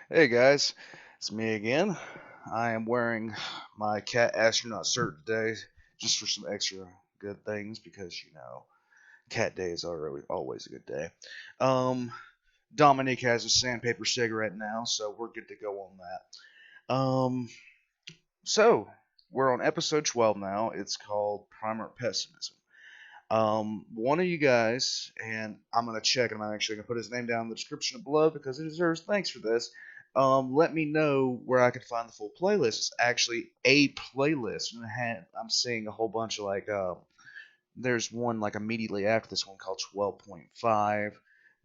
Hey guys, it's me again. I am wearing my cat astronaut shirt today just for some extra good things because cat day is always a good day. Um, Dominique has a sandpaper cigarette now, so we're good to go on that. So we're on episode 12 now. It's called Primer Pessimism. One of you guys, and I'm gonna check, and I'm actually gonna put his name down in the description below because he deserves thanks for this. Let me know where I can find the full playlist. It's actually a playlist, and I'm seeing a whole bunch of there's one like immediately after this one called 12.5,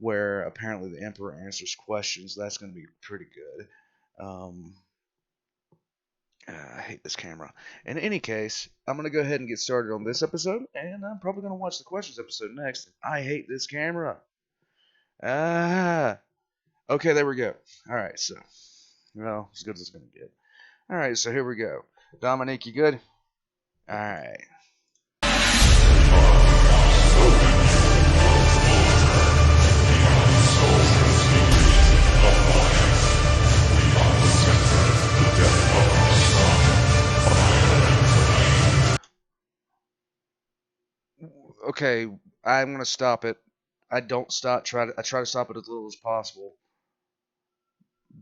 where apparently the Emperor answers questions. That's gonna be pretty good. Um, I hate this camera. In any case, I'm going to go ahead and get started on this episode, and I'm probably going to watch the questions episode next. I hate this camera. Ah. Okay, there we go. Alright, so. Well, as good as it's going to get. Alright, so here we go. Dominique, you good? Alright. Okay, I'm going to stop it. I try to stop it as little as possible.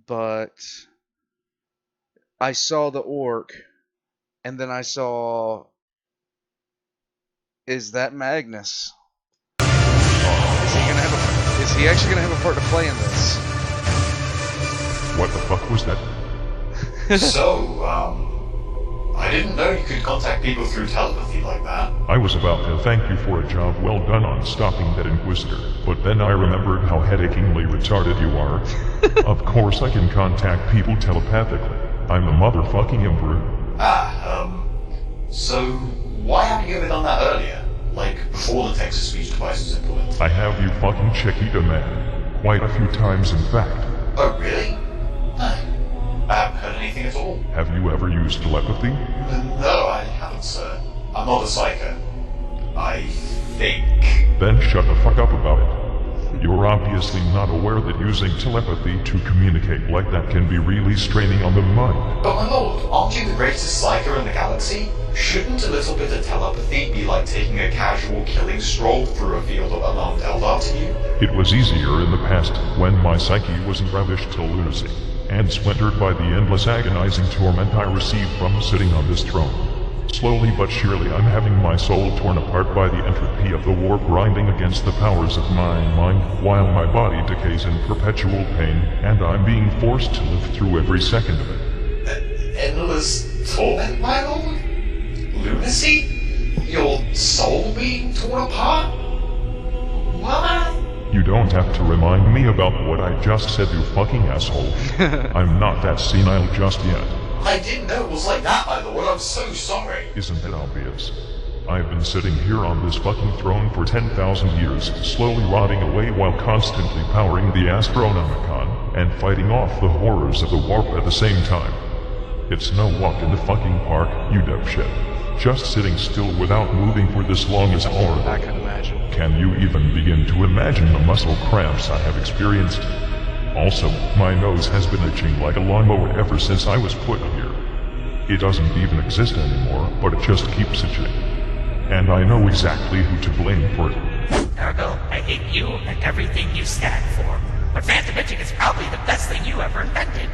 But I saw the orc, and then I saw. Is that Magnus? Is he actually gonna have a part to play in this? What the fuck was that? I didn't know you could contact people through telepathy like that. I was about to thank you for a job well done on stopping that Inquisitor, but then I remembered how headachingly retarded you are. Of course I can contact people telepathically. I'm the motherfucking Emperor. So why haven't you ever done that earlier? Like, before the text-to-speech device was implemented? I have you fucking Chiquita man. Quite a few times in fact. Oh, really? No. I haven't heard anything at all. Have you ever used telepathy? No, I haven't, sir. I'm not a psycho. I think. Then shut the fuck up about it. You're obviously not aware that using telepathy to communicate like that can be really straining on the mind. But my lord, aren't you the greatest psycho in the galaxy? Shouldn't a little bit of telepathy be like taking a casual killing stroll through a field of alarmed Eldar to you? It was easier in the past, when my psyche wasn't ravished to lunacy, and splintered by the endless agonizing torment I received from sitting on this throne. Slowly but surely I'm having my soul torn apart by the entropy of the warp grinding against the powers of my mind, while my body decays in perpetual pain, and I'm being forced to live through every second of it. Endless torment, my lord? Lunacy? Your soul being torn apart? What? You don't have to remind me about what I just said, you fucking asshole. I'm not that senile just yet. I didn't know it was like that, my lord. I'm so sorry. Isn't it obvious? I've been sitting here on this fucking throne for 10,000 years, slowly rotting away while constantly powering the Astronomicon, and fighting off the horrors of the warp at the same time. It's no walk in the fucking park, you dipshit. Just sitting still without moving for this long is horrible. I can imagine. Can you even begin to imagine the muscle cramps I have experienced? Also, my nose has been itching like a lawnmower ever since I was put here. It doesn't even exist anymore, but it just keeps itching. And I know exactly who to blame for it. Ergo, I hate you and everything you stand for. But phantom itching is probably the best thing you ever invented.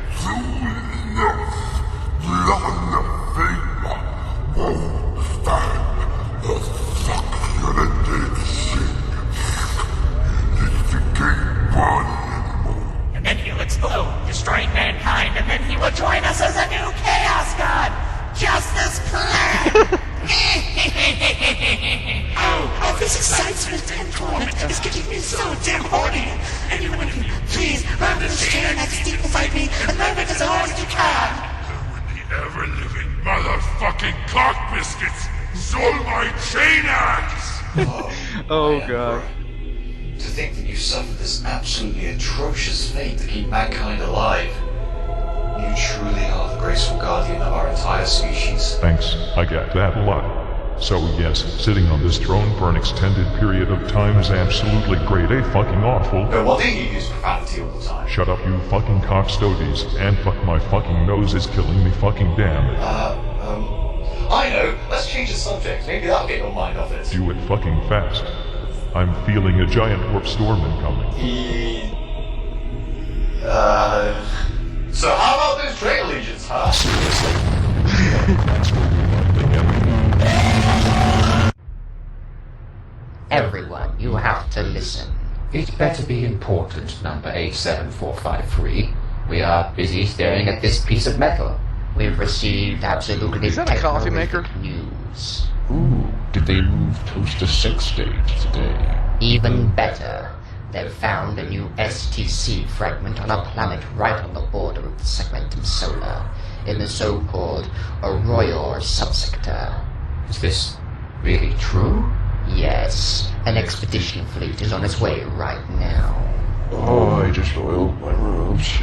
And then he'll explode, destroying mankind, and then he will join us as a new Chaos God! Justice Clan! Oh, this excitement and torment is getting me so damn horny! Anyone can please run to the chair next dignified me and learn it as hard as you can! The ever-living motherfucking cock biscuits stole my chain axe! Oh my god. Emperor. To think that you suffered this absolutely atrocious fate to keep mankind alive. You truly are the graceful guardian of our entire species. Thanks, I get that a lot. So yes, sitting on this throne for an extended period of time is absolutely grade A fucking awful. No wonder you use profanity all the time. Shut up, you fucking cockstogies, and fuck my fucking nose is killing me fucking damn it. I know. Let's change the subject. Maybe that'll get your mind off it. Do it fucking fast. I'm feeling a giant warp storm incoming. So how about those trade legions, huh? That's what we like to get. Everyone, you have to listen. It better be important, number 87453. We are busy staring at this piece of metal. We've received absolutely Is that a coffee maker? terroristic news. Ooh, did they move Toast to 6 stage today? Even better, they've found a new STC fragment on a planet right on the border of the Segmentum Solar, in the so-called Arroyor subsector. Is this really true? Yes, an expedition fleet is on its way right now. Oh, I just oiled my robes.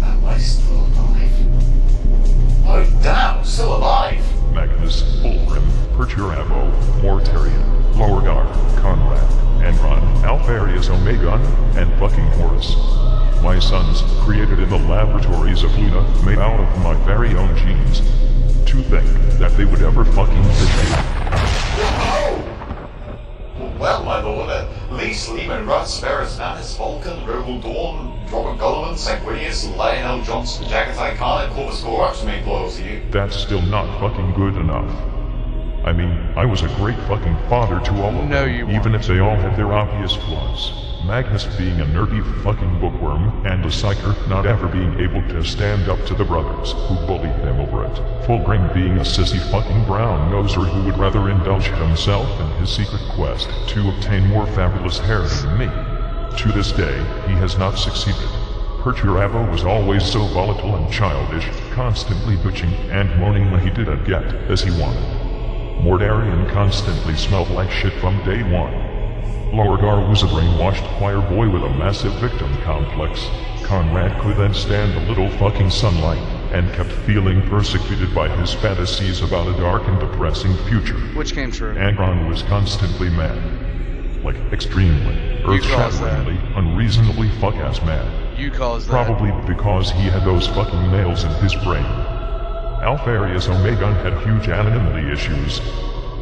Am I still alive? Oh, damn, I'm still alive. Magnus, Ulrim, Perturabo, Mortarion, Lorgar, Conrad, Enron, Alpharius Omegon, and fucking Horus. My sons, created in the laboratories of Luna, made out of my very own genes. To think that they would ever fucking Well, my lord, at least Lehman, Russ, Ferris, Manus, Vulcan, Rogal Dawn, Robert Gullivan, Sanguinius, Lionel Johnson, Jagathai Khan, and Corvus Corax remain loyal to you. That's still not fucking good enough. I mean, I was a great fucking father to all of them, No, you weren't. even if they all had their obvious flaws. Magnus being a nerdy fucking bookworm, and the Psyker not ever being able to stand up to the brothers who bullied them over it. Fulgrim being a sissy fucking brown noser who would rather indulge himself in his secret quest to obtain more fabulous hair than me. To this day, he has not succeeded. Perturabo was always so volatile and childish, constantly bitching and moaning when he didn't get as he wanted. Mortarion constantly smelled like shit from day one. Lorgar was a brainwashed choir boy with a massive victim complex. Conrad couldn't stand a little fucking sunlight, and kept feeling persecuted by his fantasies about a dark and depressing future. Which came true. Angron was constantly mad. Like, extremely, You caused earth-shatteringly, unreasonably fuck-ass mad. You caused that. Probably because he had those fucking nails in his brain. Alpharius Omegon had huge anonymity issues,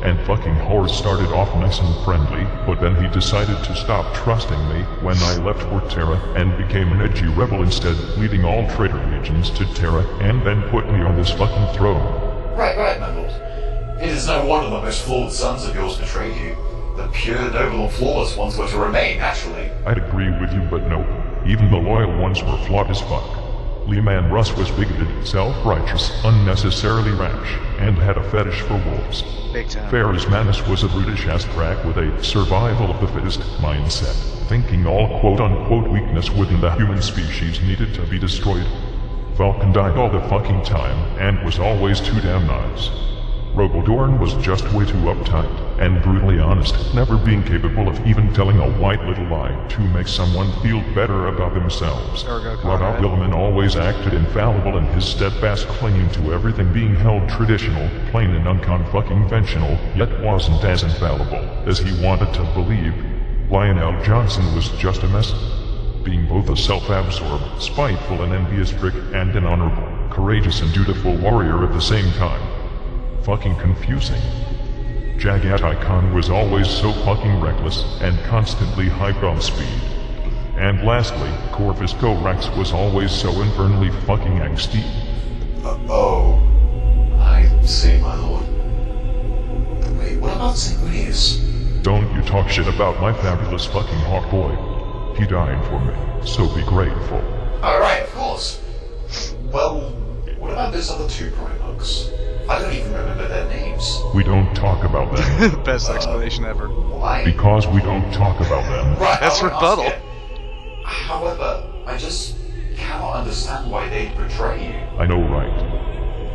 and fucking Horus started off nice and friendly, but then he decided to stop trusting me when I left for Terra and became an edgy rebel instead, leading all traitor legions to Terra and then put me on this fucking throne. Right, my lord. It is no wonder the most flawed sons of yours betrayed you. The pure, noble, and flawless ones were to remain, naturally. I'd agree with you, but nope. Even the loyal ones were flawed as fuck. Leman Russ was bigoted, self-righteous, unnecessarily rash, and had a fetish for wolves. Big time. Ferris Manus was a brutish-ass crack with a survival of the fittest mindset, thinking all quote-unquote weakness within the human species needed to be destroyed. Vulcan died all the fucking time, and was always too damn nice. Rogaldorn was just way too uptight, and brutally honest, never being capable of even telling a white little lie to make someone feel better about themselves. Ergo While Conrad. Gilman always acted infallible in his steadfast claim to everything being held traditional, plain and unconfucking-ventional, yet wasn't as infallible as he wanted to believe. Lionel Johnson was just a mess, being both a self-absorbed, spiteful and envious prick and an honorable, courageous and dutiful warrior at the same time. Fucking confusing. Jagathai Khan was always so fucking reckless and constantly hyped on speed. And lastly, Corvus Corax was always so infernally fucking angsty. I see, my lord. Wait, what about Sanguinius? Don't you talk shit about my fabulous fucking hawk boy. He died for me, so be grateful. Alright, of course. Well, what about those other two Primarchs? I don't even remember their names. We don't talk about them. Best explanation ever. Why? Because we don't talk about them. Right, That's I won't rebuttal. ask it. However, I just cannot understand why they'd betray you. I know, right?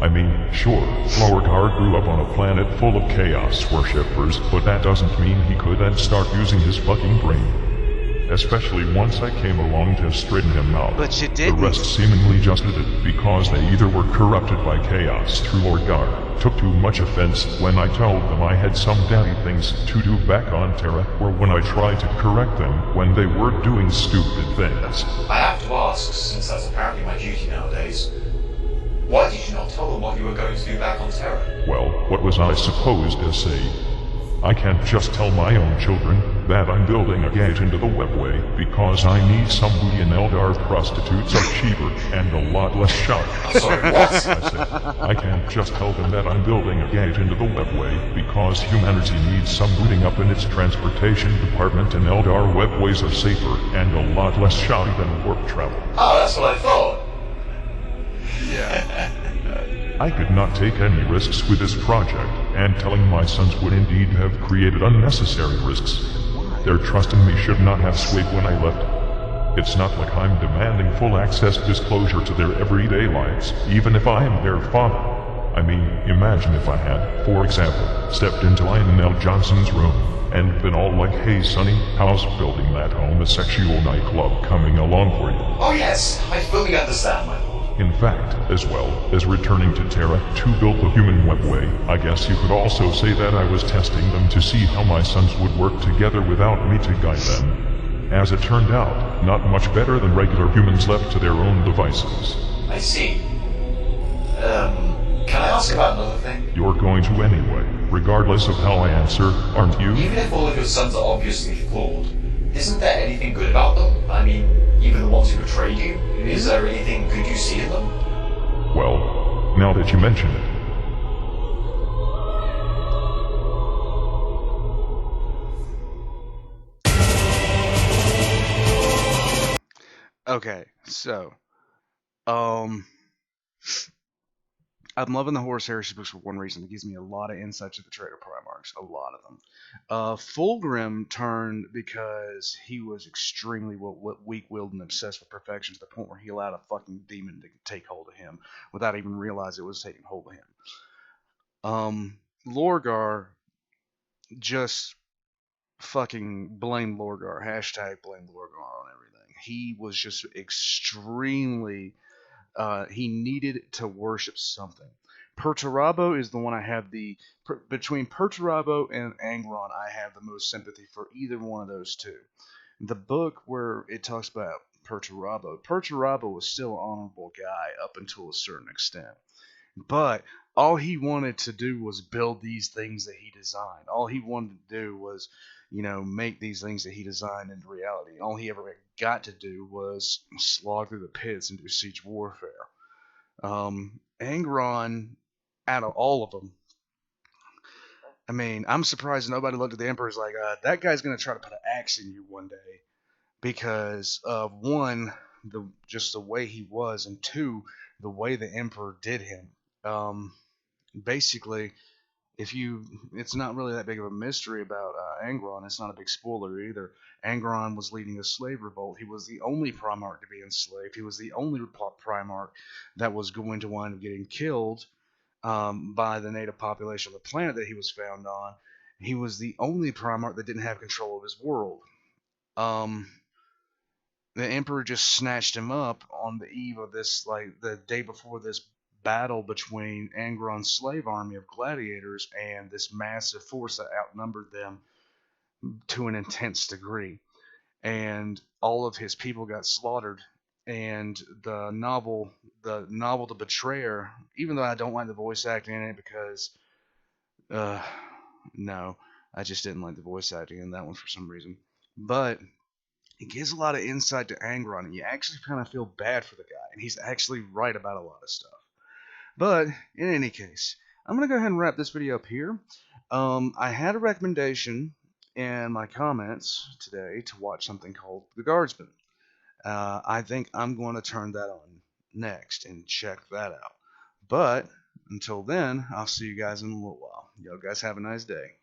I mean, sure, Lorgar grew up on a planet full of chaos worshippers, but that doesn't mean he couldn't start using his fucking brain. especially once I came along to straighten him out. But you The didn't. rest seemingly just did it because they either were corrupted by chaos through Lorgar, took too much offense when I told them I had some daddy things to do back on Terra, or when I tried to correct them when they were doing stupid things. I have to ask, since that's apparently my duty nowadays, why did you not tell them what you were going to do back on Terra? Well, what was I supposed to say? I can't just tell my own children that I'm building a gate into the webway because I need some booty and Eldar prostitutes are cheaper and a lot less shot. I'm sorry, what? I said, I can't just tell them that I'm building a gate into the webway because humanity needs some booting up in its transportation department and Eldar webways are safer and a lot less shoddy than warp travel. Oh, that's what I thought. I could not take any risks with this project, and telling my sons would indeed have created unnecessary risks. Their trust in me should not have swayed when I left. It's not like I'm demanding full access disclosure to their everyday lives, even if I am their father. I mean, imagine if I had, for example, stepped into Lionel Johnson's room and been all like, hey sonny, how's building that homosexual nightclub coming along for you? Oh yes, I fully understand, my lord. In fact, as well as returning to Terra to build the human webway, I guess you could also say that I was testing them to see how my sons would work together without me to guide them. As it turned out, not much better than regular humans left to their own devices. I see. Can I ask about another thing? You're going to anyway, regardless of how I answer, aren't you? Even if all of your sons are obviously flawed, isn't there anything good about them? I mean, even the ones who betrayed you? Is there anything good you see in them? Well, now that you mention it. Okay, so, I'm loving the Horus Heresy books for one reason. It gives me a lot of insight to the Traitor Primarchs. A lot of them. Fulgrim turned because he was extremely weak-willed and obsessed with perfection to the point where he allowed a fucking demon to take hold of him without even realizing it was taking hold of him. Lorgar just fucking blamed Lorgar. Hashtag blame Lorgar on everything. He was just extremely... he needed to worship something. Perturabo is the one I have between Perturabo and Angron, I have the most sympathy for either one of those two. The book where it talks about Perturabo was still an honorable guy up until a certain extent. But all he wanted to do was build these things that he designed. All he wanted to do was, make these things that he designed into reality. All he ever got to do was slog through the pits and do siege warfare. Angron, out of all of them, I mean, I'm surprised nobody looked at the Emperor as like, that guy's going to try to put an axe in you one day. Because of one, just the way he was, and two, the way the Emperor did him. Basically, it's not really that big of a mystery about Angron. It's not a big spoiler either. Angron was leading a slave revolt. He was the only Primarch to be enslaved. He was the only Primarch that was going to wind up getting killed by the native population of the planet that he was found on. He was the only Primarch that didn't have control of his world. The Emperor just snatched him up on the eve of this, like the day before this battle between Angron's slave army of gladiators and this massive force that outnumbered them to an intense degree. And all of his people got slaughtered. And the novel The Betrayer, even though I don't like the voice acting in it because, no, I just didn't like the voice acting in that one for some reason. But it gives a lot of insight to Angron, and you actually kind of feel bad for the guy. And he's actually right about a lot of stuff. But in any case, I'm going to go ahead and wrap this video up here. I had a recommendation in my comments today to watch something called The Guardsman. I think I'm going to turn that on next and check that out. But until then, I'll see you guys in a little while. Y'all guys have a nice day.